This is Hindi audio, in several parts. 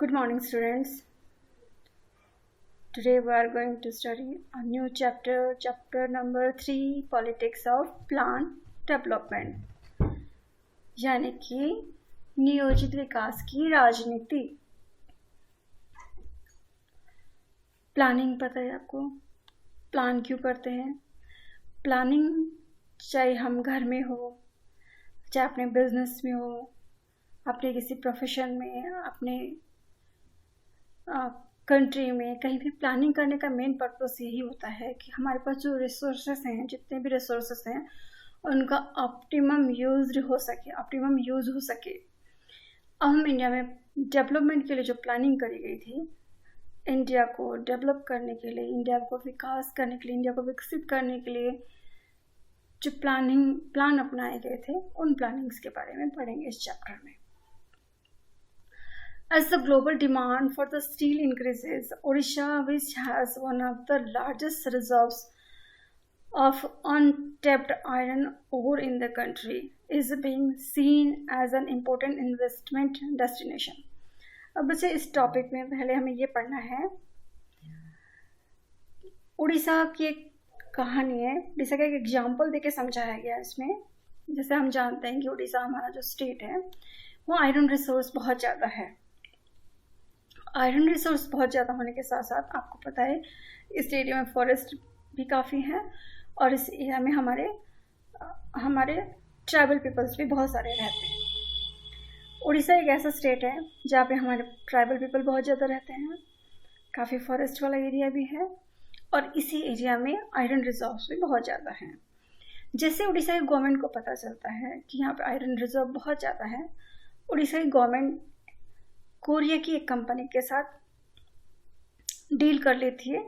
Good morning, students. Today we are going to study a new chapter number 3, Politics of Plant Development, यानी कि नियोजित विकास की राजनीति। प्लानिंग पता है आपको? प्लान क्यों करते हैं? प्लानिंग चाहे हम घर में हो, चाहे अपने बिजनेस में हो, अपने किसी प्रोफेशन में, अपने कंट्री में, कहीं भी प्लानिंग करने का मेन पर्पस यही होता है कि हमारे पास जो रिसोर्सेस हैं, जितने भी रिसोर्सेस हैं, उनका ऑप्टिमम यूज हो सके। अब हम इंडिया में डेवलपमेंट के लिए जो प्लानिंग करी गई थी, इंडिया को डेवलप करने के लिए, इंडिया को विकास करने के लिए, इंडिया को विकसित करने के लिए जो प्लान अपनाए गए थे, उन प्लानिंग्स के बारे में पढ़ेंगे इस चैप्टर में। As the global demand for the steel increases, Odisha, which has one of the largest reserves of untapped iron ore in the country, is being seen as an important investment destination. अब बच्चे इस टॉपिक में पहले हमें ये पढ़ना है, उड़ीसा की एक कहानी है। उड़ीसा का एक एग्जाम्पल देके समझाया गया इसमें। जैसे हम जानते हैं कि उड़ीसा हमारा जो स्टेट है वो आयरन रिसोर्स बहुत ज़्यादा है। आयरन रिसोर्स बहुत ज़्यादा होने के साथ साथ आपको पता है इस एरिया में फॉरेस्ट भी काफ़ी हैं और इस एरिया में हमारे ट्राइबल पीपल्स भी बहुत सारे रहते हैं। उड़ीसा एक ऐसा स्टेट है जहाँ पे हमारे ट्राइबल पीपल बहुत ज़्यादा रहते हैं, काफ़ी फॉरेस्ट वाला एरिया भी है और इसी एरिया में आयरन रिजर्व्स भी बहुत ज़्यादा हैं। जैसे उड़ीसा की गवर्नमेंट को पता चलता है कि यहाँ पे आयरन रिजर्व बहुत ज़्यादा है, उड़ीसा की गवर्नमेंट कोरिया की एक कंपनी के साथ डील कर लेती है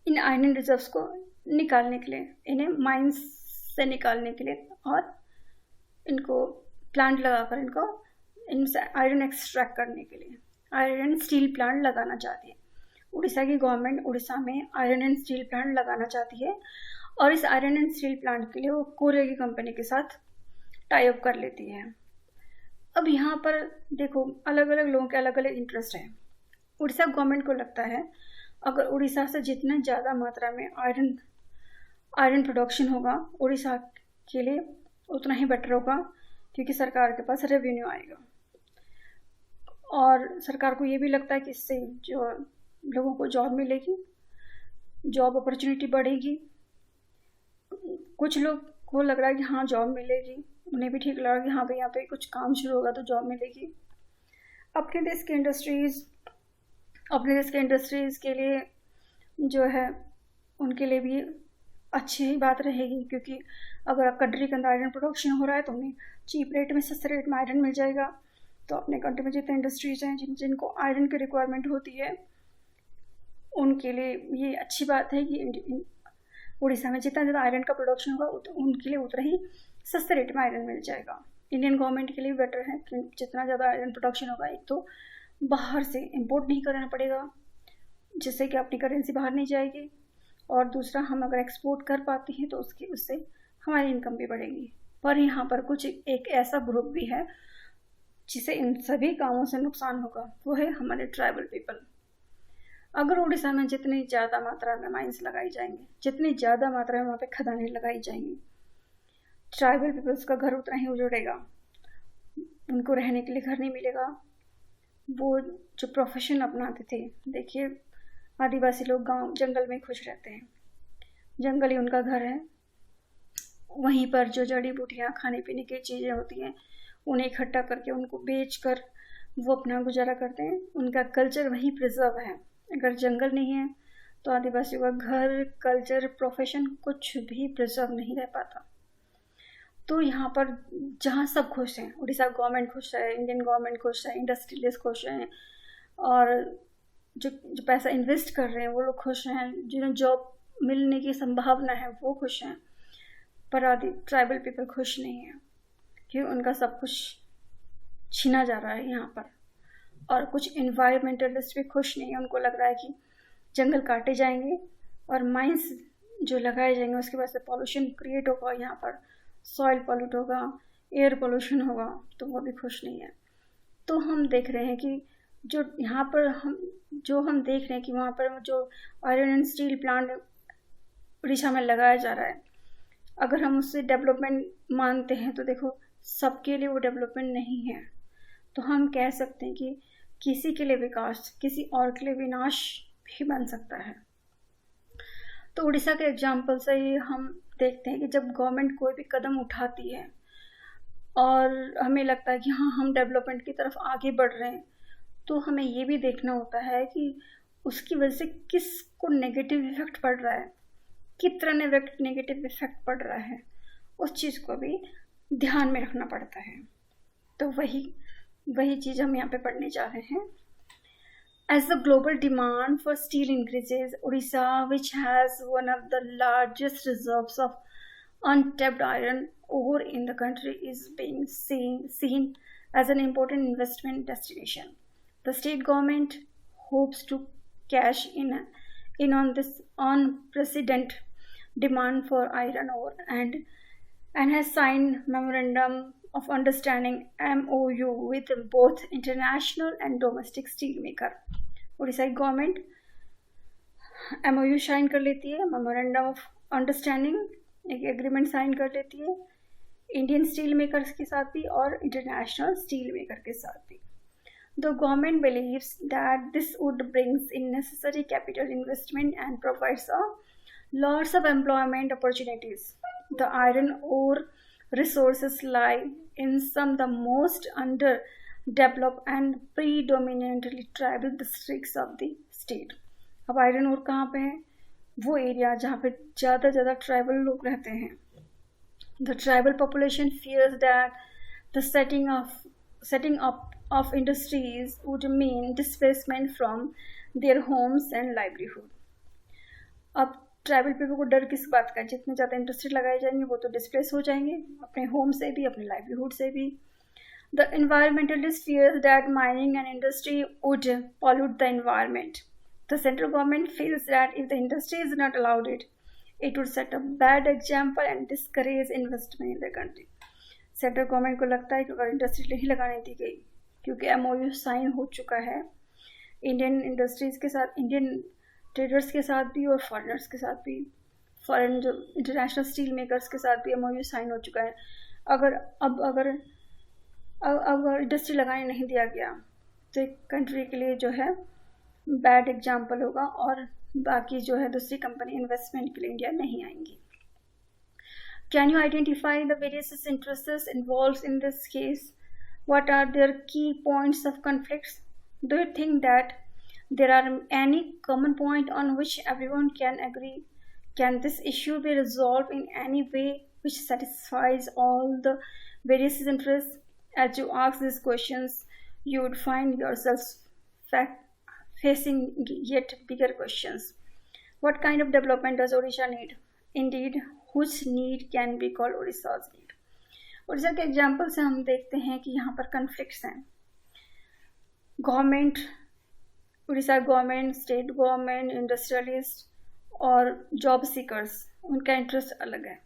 इन आयरन रिजर्व्स को निकालने के लिए, इन्हें माइंस से निकालने के लिए और इनको प्लांट लगाकर इनसे आयरन एक्सट्रैक्ट करने के लिए आयरन स्टील प्लांट लगाना चाहती है। उड़ीसा की गवर्नमेंट उड़ीसा में आयरन एंड स्टील प्लांट लगाना चाहती है और इस आयरन एंड स्टील प्लांट के लिए वो कोरिया की कंपनी के साथ टाई अप कर लेती है। अब यहाँ पर देखो, अलग अलग लोगों के अलग अलग इंटरेस्ट हैं। उड़ीसा गवर्नमेंट को लगता है अगर उड़ीसा से जितना ज़्यादा मात्रा में आयरन प्रोडक्शन होगा उड़ीसा के लिए उतना ही बेटर होगा, क्योंकि सरकार के पास रेवेन्यू आएगा और सरकार को ये भी लगता है कि इससे जो लोगों को जॉब मिलेगी, जॉब अपॉर्चुनिटी बढ़ेगी। कुछ लोग को लग रहा है कि हाँ जॉब मिलेगी, उन्हें भी ठीक लगा कि हाँ भाई यहाँ पे कुछ काम शुरू होगा तो जॉब मिलेगी। अपने देश के इंडस्ट्रीज़ के लिए जो है उनके लिए भी अच्छी ही बात रहेगी, क्योंकि अगर कंट्री के अंदर आयरन प्रोडक्शन हो रहा है तो उन्हें चीप रेट में, सस्ते रेट में आयरन मिल जाएगा। तो अपने कंट्री में जितने इंडस्ट्रीज़ हैं जिनको आयरन की रिक्वायरमेंट होती है उनके लिए ये अच्छी बात है कि उड़ीसा में जितना ज़्यादा आयरन का प्रोडक्शन होगा उनके लिए उतना ही सस्ते रेट में आयरन मिल जाएगा। इंडियन गवर्नमेंट के लिए बेटर है कि जितना ज़्यादा आयरन प्रोडक्शन होगा, एक तो बाहर से इंपोर्ट नहीं करना पड़ेगा जिससे कि अपनी करेंसी बाहर नहीं जाएगी, और दूसरा हम अगर एक्सपोर्ट कर पाते हैं तो उससे हमारी इनकम भी बढ़ेगी। पर यहाँ पर कुछ एक ऐसा ग्रुप भी है जिसे इन सभी कामों से नुकसान होगा, वो है हमारे ट्राइबल पीपल। अगर उड़ीसा में जितनी ज़्यादा मात्रा में माइंस लगाई जाएंगी, जितनी ज़्यादा मात्रा में वहाँ पे खदानें लगाई जाएंगी, ट्राइबल पीपल्स का घर उतना ही उजड़ेगा, उनको रहने के लिए घर नहीं मिलेगा। वो जो प्रोफेशन अपनाते थे, देखिए आदिवासी लोग गांव जंगल में खुश रहते हैं, जंगल ही उनका घर है। वहीं पर जो जड़ी बूटियाँ, खाने पीने की चीज़ें होती हैं, उन्हें इकट्ठा करके उनको बेच कर वो अपना गुजारा करते हैं। उनका कल्चर वहीं प्रिजर्व है। अगर जंगल नहीं है तो आदिवासियों का घर, कल्चर, प्रोफेशन कुछ भी प्रिजर्व नहीं रह पाता। तो यहाँ पर जहाँ सब खुश हैं, उड़ीसा गवर्नमेंट खुश है, इंडियन गवर्नमेंट खुश है, इंडस्ट्रियलिस्ट खुश हैं और जो पैसा इन्वेस्ट कर रहे हैं वो लोग खुश हैं, जिन्हें जॉब मिलने की संभावना है वो खुश हैं। पर ट्राइबल पीपल खुश नहीं है क्योंकि उनका सब कुछ छीना जा रहा है यहाँ पर। और कुछ इन्वायरमेंटलिस्ट भी खुश नहीं है, उनको लग रहा है कि जंगल काटे जाएंगे और माइंस जो लगाए जाएंगे उसकी वजह से पॉल्यूशन क्रिएट होगा, यहाँ पर सॉइल पॉल्यूट होगा, एयर पोल्यूशन होगा, तो वो भी खुश नहीं है। तो हम देख रहे हैं कि जो यहाँ पर हम देख रहे हैं कि वहाँ पर जो iron and steel plant Orissa में लगाया जा रहा है, अगर हम उससे डेवलपमेंट मानते हैं तो देखो सबके लिए वो डेवलपमेंट नहीं है। तो हम कह सकते हैं कि किसी के लिए विकास, किसी और के लिए विनाश भी बन सकता है। तो उड़ीसा के एग्जाम्पल से ही हम देखते हैं कि जब गवर्नमेंट कोई भी कदम उठाती है और हमें लगता है कि हाँ हम डेवलपमेंट की तरफ आगे बढ़ रहे हैं, तो हमें ये भी देखना होता है कि उसकी वजह से किसको नेगेटिव इफेक्ट पड़ रहा है, कितना नेगेटिव इफेक्ट पड़ रहा है, उस चीज़ को भी ध्यान में रखना पड़ता है। तो वही चीज़ हम यहाँ पे पढ़ने जा रहे हैं। As the global demand for steel increases, Odisha, which has one of the largest reserves of untapped iron ore in the country, is being seen as an important investment destination. The state government hopes to cash in on this unprecedented demand for iron ore and has signed memorandum of understanding MOU with both international and domestic steel maker. Orissa government MOU sign कर लेती है, मेमोरेंडम ऑफ अंडरस्टैंडिंग, एक एग्रीमेंट साइन कर लेती है इंडियन स्टील मेकर्स के साथ भी और इंटरनेशनल स्टील मेकर के साथ भी. The government believes that this would bring in necessary capital investment and provides lots of employment opportunities. The iron ore resources lie in some of the most underdeveloped and predominantly tribal districts of the state. अब आयरन ओर कहाँ पे है? वो एरिया जहाँ पे ज़्यादा ट्राइबल लोग रहते हैं. The tribal population fears that the setting up of industries would mean displacement from their homes and livelihood. अब ट्राइबल पीपल को डर किस बात का? जितने ज़्यादा इंडस्ट्री लगाए जाएंगे वो तो डिस्प्लेस हो जाएंगे अपने होम से भी, अपने लाइवलीहुड से भी. The environmentalist fears that mining and industry would pollute the environment. The central government feels that if the industry is not allowed it would set a bad example and discourage investment in the country. Central government को लगता है कि अगर इंडस्ट्री नहीं लगाने दी गई, क्योंकि MOU साइन हो चुका है इंडियन इंडस्ट्रीज़ के साथ, इंडियन ट्रेडर्स के साथ भी और फॉरेनर्स के साथ भी, फॉरेन जो इंटरनेशनल स्टील मेकर्स के साथ भी MOU साइन हो चुका है. अगर इंडस्ट्री लगाने नहीं दिया गया तो एक कंट्री के लिए जो है बैड एग्जाम्पल होगा और बाकी जो है दूसरी कंपनी इन्वेस्टमेंट के लिए इंडिया नहीं आएंगी. Can you identify the various interests involved in this case? What are their key points of conflicts? Do you think that there are any common point on which everyone can agree? Can this issue be resolved in any way which satisfies all the various interests? As you ask these questions, you would find yourselves facing yet bigger questions. What kind of development does Odisha need? Indeed, whose need can be called Odisha's need? Orissa के एग्जाम्पल से हम देखते हैं कि यहाँ पर कन्फ्लिक्ट्स हैं. Government, Orissa government, state government, industrialist और जॉब सीकर्स, उनका इंटरेस्ट अलग है.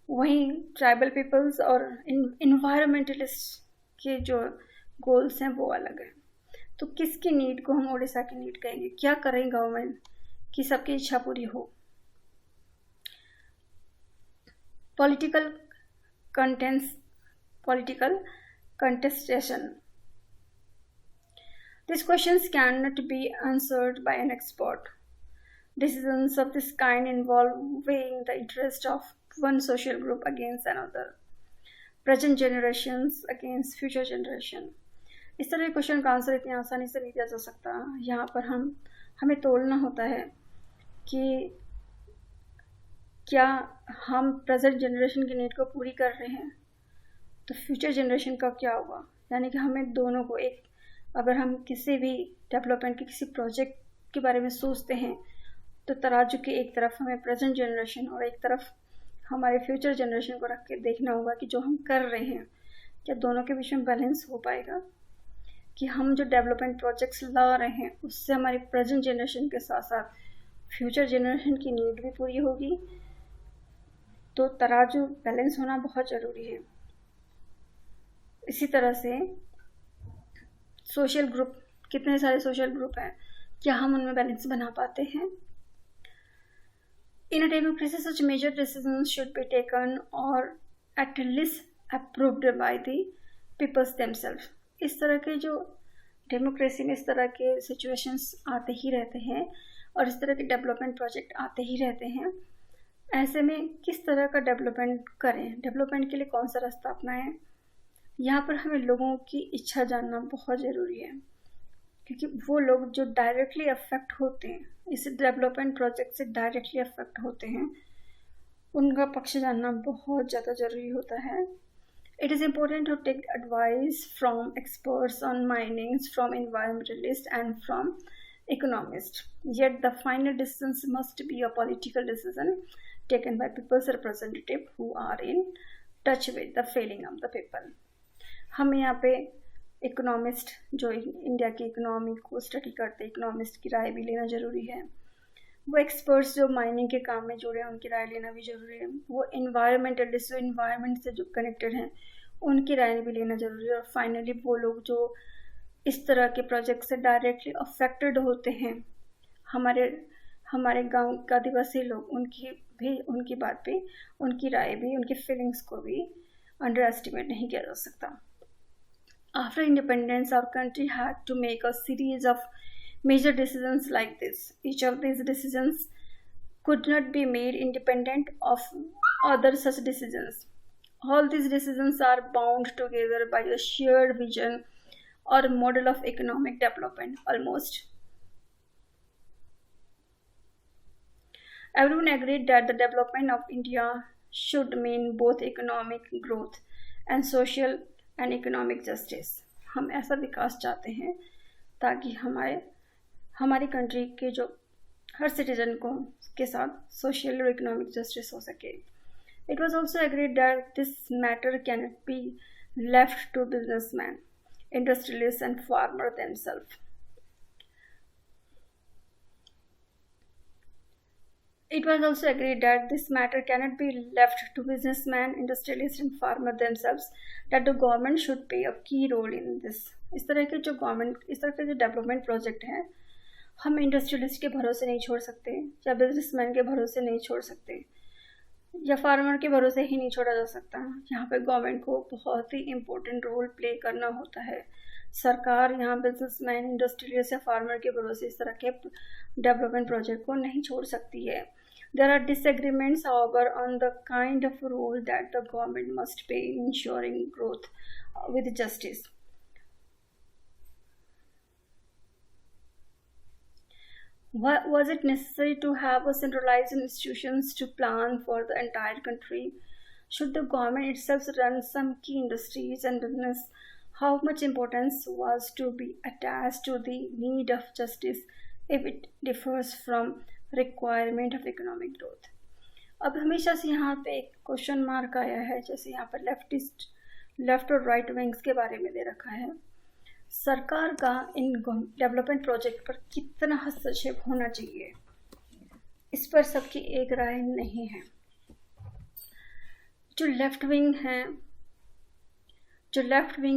वहीं ट्राइबल पीपल्स और इन्वायरमेंटलिस्ट के जो गोल्स हैं वो अलग है. तो किसकी नीड को हम उड़ीसा की नीड कहेंगे? क्या करें गवर्नमेंट कि सबकी इच्छा पूरी हो? Political contestation. These questions cannot be answered by an expert. Decisions of this kind involve weighing the interest of one social group against another, present generations against future generation. इस तरह के क्वेश्चन का आंसर इतनी आसानी से नहीं दिया जा सकता. यहाँ पर हमें तोलना होता है कि क्या हम प्रेजेंट जनरेशन की नीड को पूरी कर रहे हैं, तो फ्यूचर जनरेशन का क्या होगा. यानी कि हमें दोनों को अगर हम किसी भी डेवलपमेंट के किसी प्रोजेक्ट के बारे में सोचते हैं तो तराजू की एक तरफ हमें प्रेजेंट जनरेशन और एक तरफ हमारे फ्यूचर जनरेशन को रख के देखना होगा कि जो हम कर रहे हैं क्या दोनों के बीच में बैलेंस हो पाएगा, कि हम जो डेवलपमेंट प्रोजेक्ट्स ला रहे हैं उससे हमारी प्रेजेंट जनरेशन के साथ साथ फ्यूचर जनरेशन की नीड भी पूरी होगी. तो तराजू बैलेंस होना बहुत ज़रूरी है. इसी तरह से सोशल ग्रुप कितने सारे सोशल ग्रुप हैं, क्या हम उनमें बैलेंस बना पाते हैं? In a democracy such major decisions should be taken or at least approved by the peoples themself. इस तरह के जो डेमोक्रेसी में इस तरह के सिचुएशंस आते ही रहते हैं और इस तरह के डेवलपमेंट प्रोजेक्ट आते ही रहते हैं। ऐसे में किस तरह का डेवलपमेंट करें, डेवलपमेंट के लिए कौन सा रास्ता अपनाएं, यहाँ पर हमें लोगों की इच्छा जानना बहुत ज़रूरी है, क्योंकि वो लोग जो डायरेक्टली अफेक्ट होते हैं, इस डेवलपमेंट प्रोजेक्ट से डायरेक्टली अफेक्ट होते हैं, उनका पक्ष जानना बहुत ज़्यादा ज़रूरी होता है। It is important to take advice from experts on minings, from environmentalists and from economists. Yet the final decisions must be a political decision taken by people's representative who are in touch with the feeling of the people. हम यहाँ पे इकोनॉमिस्ट जो इंडिया की इकोनॉमी को स्टडी करते हैं, इकोनॉमिस्ट की राय भी लेना ज़रूरी है। वो एक्सपर्ट्स जो माइनिंग के काम में जुड़े हैं उनकी राय लेना भी ज़रूरी है। वो इन्वायरमेंटलिस्ट जो इन्वायरमेंट से जो कनेक्टेड हैं उनकी राय भी लेना ज़रूरी है। और फाइनली वो लोग जो इस तरह के प्रोजेक्ट से डायरेक्टली अफेक्टेड होते हैं, हमारे गांव के आदिवासी लोग, उनकी बात भी, उनकी राय भी, उनकी फीलिंग्स को भी अंडर एस्टिमेट नहीं किया जा सकता। After independence, our country had to make a series of major decisions like this. Each of these decisions could not be made independent of other such decisions. All these decisions are bound together by a shared vision or model of economic development. Almost everyone agreed that the development of India should mean both economic growth and social and economic justice. हम ऐसा विकास चाहते हैं ताकि हमारी कंट्री के जो हर सिटीजन को के साथ सोशल और इकोनॉमिक जस्टिस हो सके। It was also agreed that this matter cannot be left to businessmen, industrialists and farmers themselves. It was also agreed that this matter cannot be left to businessmen, industrialists and farmers themselves, that the government should play a key role in this. इस तरह के जो डेवलपमेंट प्रोजेक्ट हैं, हम इंडस्ट्रियलिस्ट के भरोसे नहीं छोड़ सकते, या बिजनेसमैन के भरोसे नहीं छोड़ सकते, या फार्मर के भरोसे ही नहीं छोड़ा जा सकता। यहाँ पे गवर्नमेंट को बहुत ही इम्पोर्टेंट रोल प्ले करना होता है। सरकार यहाँ बिजनेसमैन, इंडस्ट्रियलिस्ट या फार्मर के भरोसे इस तरह के डेवलपमेंट प्रोजेक्ट को नहीं छोड़ सकती है। There are disagreements, however, on the kind of role that the government must play in ensuring growth with justice. Was it necessary to have a centralized institutions to plan for the entire country? Should the government itself run some key industries and business? How much importance was to be attached to the need of justice if it differs from requirement of economic growth? अब हमेशा से यहाँ पे एक क्वेश्चन मार्क आया है, जैसे यहाँ पर लेफ्ट और राइट विंग्स के बारे में दे रखा है। सरकार का इन डेवलपमेंट प्रोजेक्ट पर कितना हस्तक्षेप होना चाहिए, इस पर सबकी एक राय नहीं है। जो लेफ्ट विंग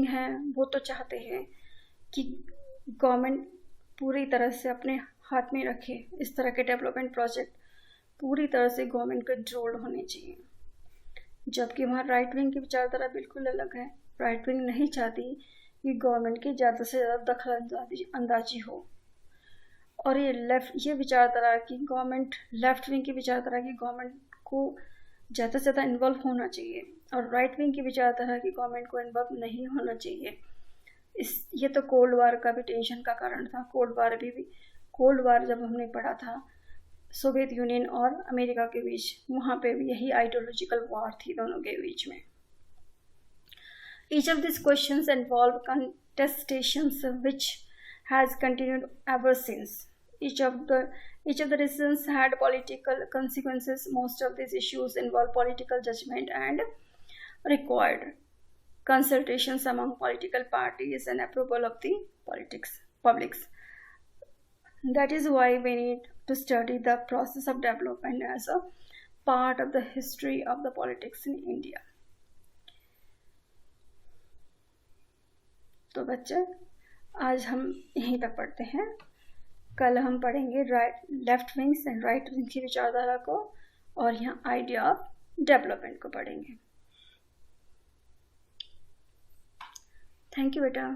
है वो तो चाहते हैं कि गवर्नमेंट पूरी तरह से अपने हाथ में रखे, इस तरह के डेवलपमेंट प्रोजेक्ट पूरी तरह से गवर्नमेंट कंट्रोल्ड होने चाहिए। जबकि वहाँ राइट विंग की विचारधारा बिल्कुल अलग है। राइट विंग नहीं चाहती कि गवर्नमेंट की ज़्यादा से ज़्यादा दखल अंदाजी हो, और ये विचारधारा की लेफ्ट विंग की विचारधारा की गवर्नमेंट को ज़्यादा से ज़्यादा इन्वॉल्व होना चाहिए, और राइट विंग की विचारधारा की गवर्नमेंट को इन्वॉल्व नहीं होना चाहिए। ये तो कोल्ड वार का भी टेंशन का कारण था। कोल्ड वार जब हमने पढ़ा था सोवियत यूनियन और अमेरिका के बीच, वहाँ पे भी यही आइडियोलॉजिकल वॉर थी दोनों के बीच में। Each of these questions involve contestations which has continued ever since. Each of the decisions had political consequences. Most of these issues involve political judgment and required consultations among political parties and approval of the publics. That is why we need to study the process of development as a part of the history of the politics in India. तो बच्चे, आज हम यहीं तक पढ़ते हैं। कल हम पढ़ेंगे left wings and right wings की विचारधारा को, और यहाँ आइडिया ऑफ डेवलपमेंट को पढ़ेंगे। थैंक यू बेटा।